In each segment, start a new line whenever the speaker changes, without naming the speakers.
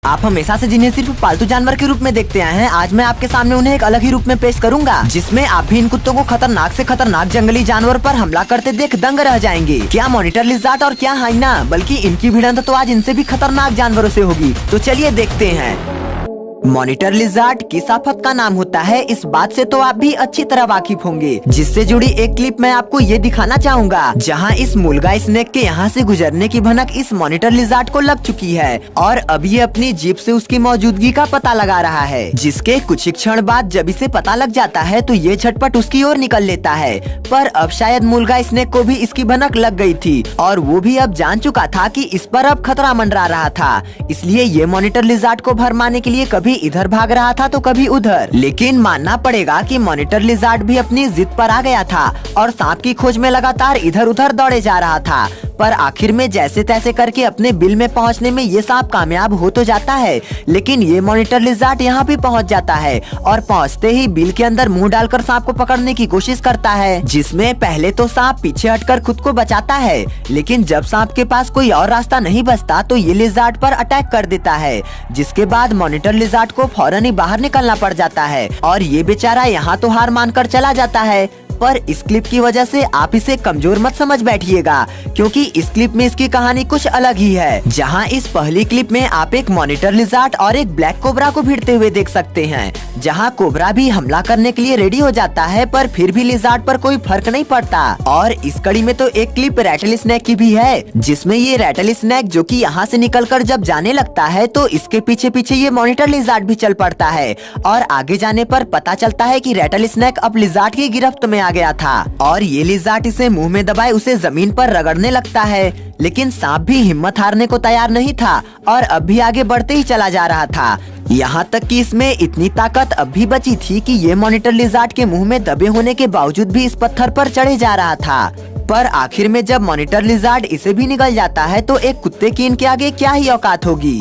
आप हमेशा से जिन्हें सिर्फ पालतू जानवर के रूप में देखते आए हैं, आज मैं आपके सामने उन्हें एक अलग ही रूप में पेश करूंगा, जिसमें आप भी इन कुत्तों को खतरनाक से खतरनाक जंगली जानवर पर हमला करते देख दंग रह जाएंगे। क्या मॉनिटर लिज़ार्ड और क्या हाइना, बल्कि इनकी भिड़ंत तो आज इनसे भी खतरनाक जानवरों से होगी। तो चलिए देखते हैं। मॉनिटर लिज़ार्ड किस आफत का नाम होता है, इस बात से तो आप भी अच्छी तरह वाकिफ होंगे, जिससे जुड़ी एक क्लिप मैं आपको ये दिखाना चाहूँगा, जहां इस मुलगा स्नेक के यहां से गुजरने की भनक इस मॉनिटर लिज़ार्ड को लग चुकी है और अब ये अपनी जीप से उसकी मौजूदगी का पता लगा रहा है, जिसके कुछ ही क्षण बाद जब इसे पता लग जाता है तो ये झटपट उसकी ओर निकल लेता है। पर अब शायद मुलगा स्नेक को भी इसकी भनक लग गई थी और वो भी अब जान चुका था कि इस पर अब खतरा मंडरा रहा था, इसलिए ये मॉनिटर लिज़ार्ड को भरमाने के लिए कभी इधर भाग रहा था तो कभी उधर। लेकिन मानना पड़ेगा कि मॉनिटर लिज़ार्ड भी अपनी जिद पर आ गया था और सांप की खोज में लगातार इधर उधर दौड़े जा रहा था। पर आखिर में जैसे तैसे करके अपने बिल में पहुंचने में ये सांप कामयाब हो तो जाता है, लेकिन ये मॉनिटर लिज़ार्ड यहाँ भी पहुंच जाता है और पहुंचते ही बिल के अंदर मुंह डालकर सांप को पकड़ने की कोशिश करता है, जिसमें पहले तो सांप पीछे हटकर खुद को बचाता है, लेकिन जब सांप के पास कोई और रास्ता नहीं बचता तो ये लिज़ार्ड पर अटैक कर देता है, जिसके बाद मॉनिटर लिज़ार्ड को फौरन ही बाहर निकलना पड़ जाता है और ये बेचारा यहाँ तो हार मानकर चला जाता है। पर इस क्लिप की वजह से आप इसे कमजोर मत समझ बैठिएगा, क्योंकि इस क्लिप में इसकी कहानी कुछ अलग ही है। जहां इस पहली क्लिप में आप एक मॉनिटर लिज़ार्ड और एक ब्लैक कोबरा को भिड़ते हुए देख सकते हैं, जहां कोबरा भी हमला करने के लिए रेडी हो जाता है, पर फिर भी लिज़ार्ड पर कोई फर्क नहीं पड़ता। और इस कड़ी में तो एक क्लिप रैटल स्नेक की भी है, जिसमें ये रैटल स्नेक जो कि यहाँ से निकलकर जब जाने लगता है तो इसके पीछे पीछे ये मॉनिटर लिज़ार्ड भी चल पड़ता है और आगे जाने पर पता चलता है कि रैटल स्नेक अब लिज़ार्ड की गिरफ्त में आ गया था और ये लिज़ार्ड इसे मुंह में दबाए उसे जमीन पर रगड़ने लगता है, लेकिन सांप भी हिम्मत हारने को तैयार नहीं था और अब भी आगे बढ़ते ही चला जा रहा था। यहाँ तक कि इसमें इतनी ताकत अब भी बची थी कि ये मॉनिटर लिज़ार्ड के मुंह में दबे होने के बावजूद भी इस पत्थर पर चढ़े जा रहा था। पर आखिर में जब मॉनिटर लिज़ार्ड इसे भी निगल जाता है तो एक कुत्ते की इनके आगे क्या ही औकात होगी।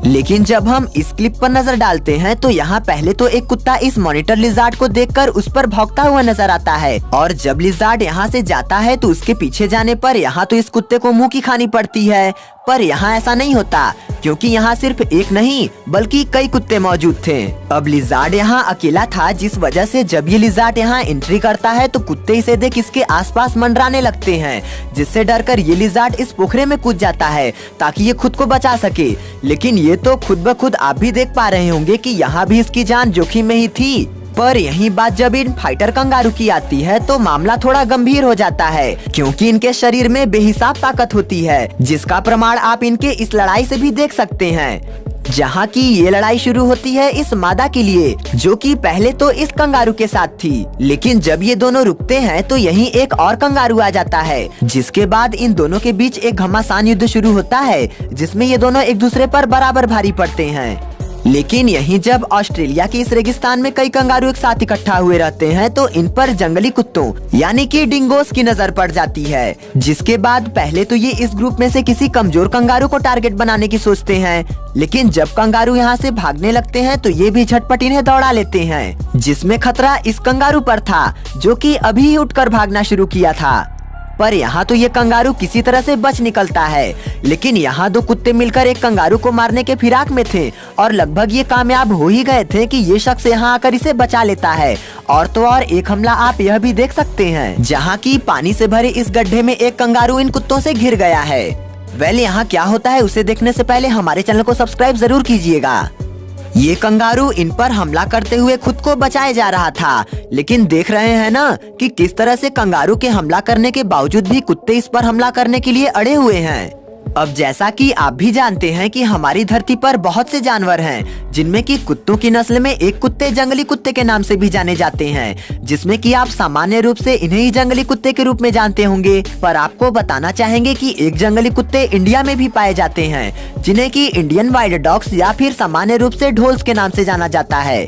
लेकिन जब हम इस क्लिप पर नजर डालते हैं तो यहाँ पहले तो एक कुत्ता इस मॉनिटर लिज़ार्ड को देखकर उस पर भौंकता हुआ नजर आता है और जब लिज़ार्ड यहाँ से जाता है तो उसके पीछे जाने पर यहाँ तो इस कुत्ते को मुंह की खानी पड़ती है। पर यहाँ ऐसा नहीं होता, क्योंकि यहाँ सिर्फ एक नहीं बल्कि कई कुत्ते मौजूद थे। अब लिज़ार्ड यहाँ अकेला था, जिस वजह से जब ये लिज़ार्ड यहाँ एंट्री करता है तो कुत्ते इसे देख इसके आसपास मंडराने लगते हैं, जिससे डरकर ये लिज़ार्ड इस पोखरे में कूद जाता है ताकि ये खुद को बचा सके। लेकिन ये तो खुद ब खुद आप भी देख पा रहे होंगे कि यहाँ भी इसकी जान जोखिम में ही थी। पर यही बात जब इन फाइटर कंगारू की आती है तो मामला थोड़ा गंभीर हो जाता है, क्योंकि इनके शरीर में बेहिसाब ताकत होती है, जिसका प्रमाण आप इनके इस लड़ाई से भी देख सकते हैं। जहाँ की ये लड़ाई शुरू होती है इस मादा के लिए, जो कि पहले तो इस कंगारू के साथ थी, लेकिन जब ये दोनों रुकते हैं तो यहीं एक और कंगारू आ जाता है, जिसके बाद इन दोनों के बीच एक घमासान युद्ध शुरू होता है, जिसमें ये दोनों एक दूसरे पर बराबर भारी पड़ते हैं। लेकिन यहीं जब ऑस्ट्रेलिया के इस रेगिस्तान में कई कंगारू एक साथ इकट्ठा हुए रहते हैं तो इन पर जंगली कुत्तों यानी कि डिंगोस की नजर पड़ जाती है, जिसके बाद पहले तो ये इस ग्रुप में से किसी कमजोर कंगारू को टारगेट बनाने की सोचते हैं, लेकिन जब कंगारू यहाँ से भागने लगते हैं तो ये भी झटपट इन्हें दौड़ा लेते हैं, जिसमें खतरा इस कंगारू पर था जो कि अभी उठकर भागना शुरू किया था। पर यहाँ तो ये कंगारू किसी तरह से बच निकलता है, लेकिन यहाँ दो कुत्ते मिलकर एक कंगारू को मारने के फिराक में थे और लगभग ये कामयाब हो ही गए थे कि ये शख्स यहाँ आकर इसे बचा लेता है। और तो और एक हमला आप यह भी देख सकते हैं, जहाँ की पानी से भरे इस गड्ढे में एक कंगारू इन कुत्तों से घिर गया है। यहाँ क्या होता है उसे देखने से पहले हमारे चैनल को सब्सक्राइब जरूर कीजिएगा। ये कंगारू इन पर हमला करते हुए खुद को बचाए जा रहा था, लेकिन देख रहे हैं ना कि किस तरह से कंगारू के हमला करने के बावजूद भी कुत्ते इस पर हमला करने के लिए अड़े हुए हैं। अब जैसा कि आप भी जानते हैं कि हमारी धरती पर बहुत से जानवर हैं, जिनमें कि कुत्तों की नस्ल में एक कुत्ते जंगली कुत्ते के नाम से भी जाने जाते हैं, जिसमें कि आप सामान्य रूप से इन्हें ही जंगली कुत्ते के रूप में जानते होंगे। पर आपको बताना चाहेंगे कि एक जंगली कुत्ते इंडिया में भी पाए जाते हैं, जिन्हें कि इंडियन वाइल्ड डॉग्स या फिर सामान्य रूप से ढोल्स के नाम से जाना जाता है,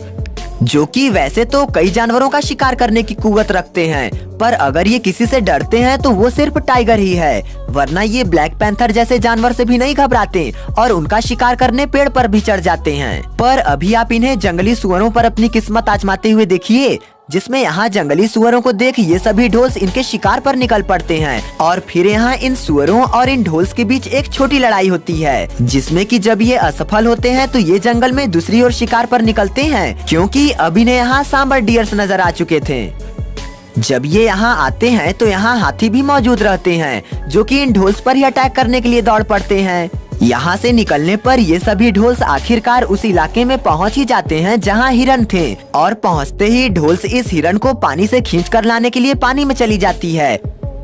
जो कि वैसे तो कई जानवरों का शिकार करने की कुव्वत रखते हैं, पर अगर ये किसी से डरते हैं तो वो सिर्फ टाइगर ही है, वरना ये ब्लैक पैंथर जैसे जानवर से भी नहीं घबराते और उनका शिकार करने पेड़ पर भी चढ़ जाते हैं। पर अभी आप इन्हें जंगली सुअरों पर अपनी किस्मत आजमाते हुए देखिए, जिसमें यहाँ जंगली सुअरों को देख ये सभी ढोल्स इनके शिकार पर निकल पड़ते हैं और फिर यहाँ इन सुअरों और इन ढोल्स के बीच एक छोटी लड़ाई होती है, जिसमें कि जब ये असफल होते हैं तो ये जंगल में दूसरी ओर शिकार पर निकलते हैं, क्योंकि अभी ने यहाँ सांबर डियर्स नजर आ चुके थे। जब ये यहाँ आते हैं तो यहाँ हाथी भी मौजूद रहते हैं, जो कि इन ढोल्स पर ही अटैक करने के लिए दौड़ पड़ते हैं। यहाँ से निकलने पर ये सभी ढोल्स आखिरकार उस इलाके में पहुँच ही जाते हैं जहाँ हिरन थे, और पहुँचते ही ढोल्स इस हिरन को पानी से खींच कर लाने के लिए पानी में चली जाती है,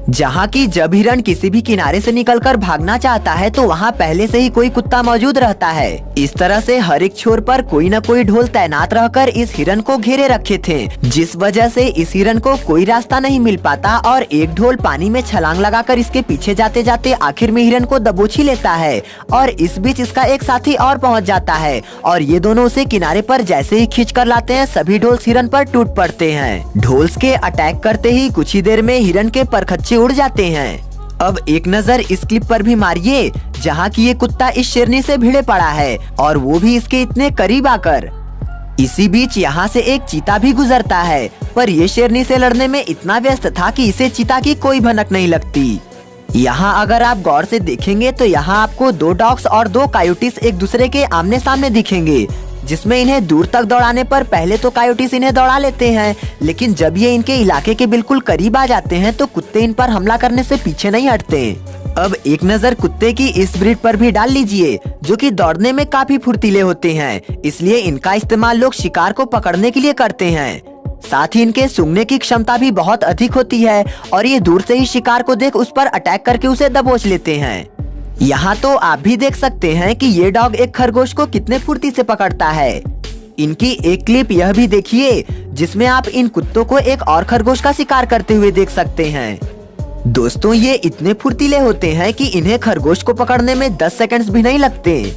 जहाँ की जब हिरन किसी भी किनारे से निकलकर भागना चाहता है तो वहाँ पहले से ही कोई कुत्ता मौजूद रहता है। इस तरह से हर एक छोर पर कोई न कोई ढोल तैनात रहकर इस हिरन को घेरे रखे थे, जिस वजह से इस हिरन को कोई रास्ता नहीं मिल पाता और एक ढोल पानी में छलांग लगाकर इसके पीछे जाते जाते आखिर में हिरन को दबोच ही लेता है, और इस बीच इसका एक साथी और पहुँच जाता है और ये दोनों उसे किनारे पर जैसे ही खींच कर लाते हैं सभी ढोल्स हिरन पर टूट पड़ते हैं। ढोल्स के अटैक करते ही कुछ ही देर में हिरन के परखच्चे उड़ जाते हैं। अब एक नजर इस क्लिप पर भी मारिए, जहाँ की ये कुत्ता इस शेरनी से भिड़े पड़ा है और वो भी इसके इतने करीब आकर। इसी बीच यहाँ से एक चीता भी गुजरता है, पर ये शेरनी से लड़ने में इतना व्यस्त था कि इसे चीता की कोई भनक नहीं लगती। यहाँ अगर आप गौर से देखेंगे तो यहाँ आपको 2 डॉग्स और 2 कायोटिस एक दूसरे के आमने सामने दिखेंगे, जिसमें इन्हें दूर तक दौड़ाने पर पहले तो कायोटिस इन्हें दौड़ा लेते हैं, लेकिन जब ये इनके इलाके के बिल्कुल करीब आ जाते हैं तो कुत्ते इन पर हमला करने से पीछे नहीं हटते। अब एक नजर कुत्ते की इस ब्रीड पर भी डाल लीजिए, जो कि दौड़ने में काफी फुर्तीले होते हैं, इसलिए इनका इस्तेमाल लोग शिकार को पकड़ने के लिए करते हैं। साथ ही इनके सूंघने की क्षमता भी बहुत अधिक होती है और ये दूर से ही शिकार को देख उस पर अटैक करके उसे दबोच लेते हैं। यहाँ तो आप भी देख सकते हैं कि ये डॉग एक खरगोश को कितने फुर्ती से पकड़ता है। इनकी एक क्लिप यह भी देखिए, जिसमें आप इन कुत्तों को एक और खरगोश का शिकार करते हुए देख सकते हैं। दोस्तों, ये इतने फुर्तीले होते हैं कि इन्हें खरगोश को पकड़ने में 10 सेकंड्स भी नहीं लगते।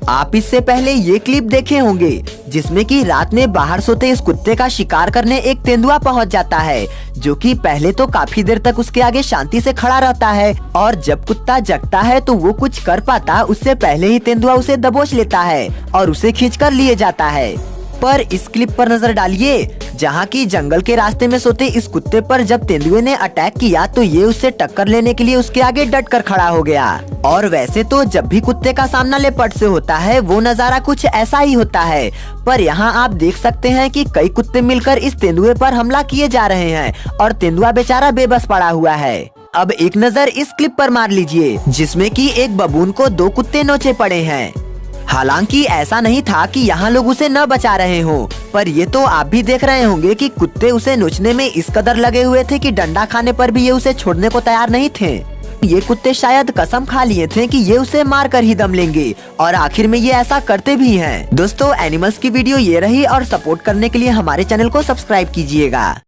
आप इससे पहले ये क्लिप देखे होंगे, जिसमें कि रात में बाहर सोते इस कुत्ते का शिकार करने एक तेंदुआ पहुंच जाता है, जो कि पहले तो काफी देर तक उसके आगे शांति से खड़ा रहता है, और जब कुत्ता जगता है तो वो कुछ कर पाता उससे पहले ही तेंदुआ उसे दबोच लेता है और उसे खींचकर लिए जाता है। पर इस क्लिप पर नजर डालिए, जहाँ की जंगल के रास्ते में सोते इस कुत्ते पर जब तेंदुए ने अटैक किया तो ये उससे टक्कर लेने के लिए उसके आगे डट कर खड़ा हो गया। और वैसे तो जब भी कुत्ते का सामना लेपर्ड से होता है वो नजारा कुछ ऐसा ही होता है, पर यहाँ आप देख सकते हैं कि कई कुत्ते मिलकर इस तेंदुए पर हमला किए जा रहे हैं और तेंदुआ बेचारा बेबस पड़ा हुआ है। अब एक नजर इस क्लिप पर मार लीजिए, जिसमें कि एक बबून को 2 कुत्ते नोचे पड़े हैं। हालांकि ऐसा नहीं था कि यहाँ लोग उसे न बचा रहे हों, पर ये तो आप भी देख रहे होंगे कि कुत्ते उसे नोचने में इस कदर लगे हुए थे कि डंडा खाने पर भी ये उसे छोड़ने को तैयार नहीं थे। ये कुत्ते शायद कसम खा लिए थे कि ये उसे मार कर ही दम लेंगे, और आखिर में ये ऐसा करते भी हैं। दोस्तों, एनिमल्स की वीडियो ये रही, और सपोर्ट करने के लिए हमारे चैनल को सब्सक्राइब कीजिएगा।